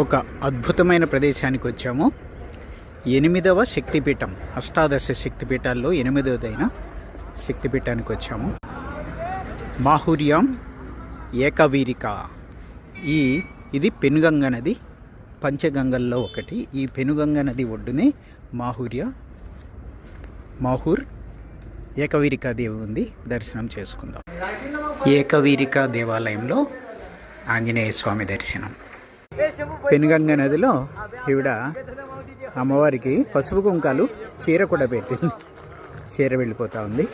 ఒక అద్భుతమైన ప్రదేశానికి వచ్చాము. 8వ శక్తిపీఠం, అష్టాదశ శక్తిపీఠాల్లో 8వదైన శక్తిపీఠానికి వచ్చాము. మాహుర్యం ఏకవీరిక. ఇది పెనుగంగ నది, పంచగంగల్లో ఒకటి. ఈ పెనుగంగ నది ఒడ్డునే మాహూర్ ఏకవీరికా దేవి ఉంది. దర్శనం చేసుకుందాం. ఏకవీరికా దేవాలయంలో ఆంజనేయ స్వామి దర్శనం. పెనుగంగ నదిలో ఈవిడ అమ్మవారికి పసుపు కుంకాలు చీర కూడా పెట్టింది. చీర వెళ్ళిపోతూ ఉంది.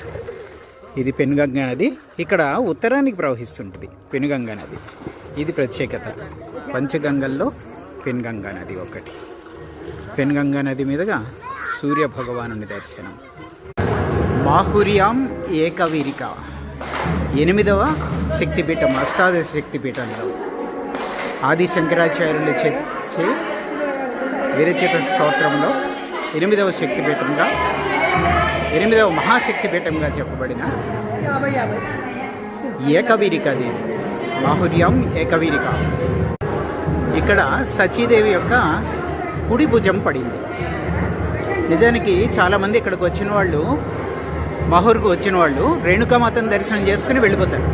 ఇది పెనుగంగ నది. ఇక్కడ ఉత్తరానికి ప్రవహిస్తుంటుంది పెనుగంగ నది. ఇది ప్రత్యేకత. పంచగంగల్లో పెనుగంగ నది ఒకటి. పెనుగంగ నది మీదుగా సూర్య భగవానుని దర్శనం. మాహుర్యం ఏకవీరిక 8వ శక్తిపీఠం, అష్టాదశ శక్తిపీఠంలో ఆది శంకరాచార్యుల చే విరచిత స్తోత్రంలో 8వ శక్తిపీఠంగా, 8వ మహాశక్తిపీఠంగా చెప్పబడిన ఏకవీరికా దేవి, మాహుర్యం ఏకవీరిక. ఇక్కడ సచీదేవి యొక్క కుడి భుజం పడింది. నిజానికి చాలామంది ఇక్కడికి వచ్చిన వాళ్ళు, మాహూర్కు వచ్చిన వాళ్ళు రేణుకామాతను దర్శనం చేసుకుని వెళ్ళిపోతారు.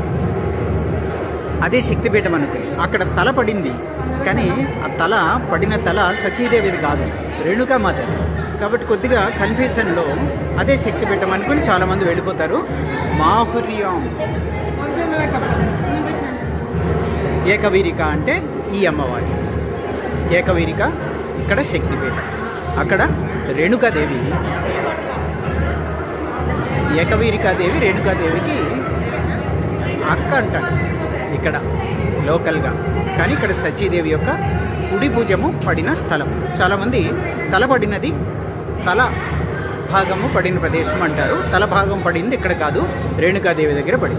అదే శక్తిపీఠం అనుకుని అక్కడ తల పడింది. కానీ ఆ పడిన తల సచీదేవిది కాదు, రేణుకామాత. కాబట్టి కొద్దిగా కన్ఫ్యూజన్లో అదే శక్తిపీఠం అనుకుని చాలామంది వెళ్ళిపోతారు. మాహుర్యం ఏకవీరిక అంటే ఈ అమ్మవారి ఏకవీరిక. ఇక్కడ శక్తిపీఠం, అక్కడ రేణుకాదేవి. ఏకవీరికాదేవి రేణుకాదేవికి అక్క అంటారు ఇక్కడ లోకల్గా. కానీ ఇక్కడ సచీదేవి యొక్క కుడి భుజము పడిన స్థలం. చాలామంది తల పడినది, తల భాగము పడిన ప్రదేశం అంటారు. తల భాగం పడింది ఇక్కడ కాదు, రేణుకాదేవి దగ్గర పడింది.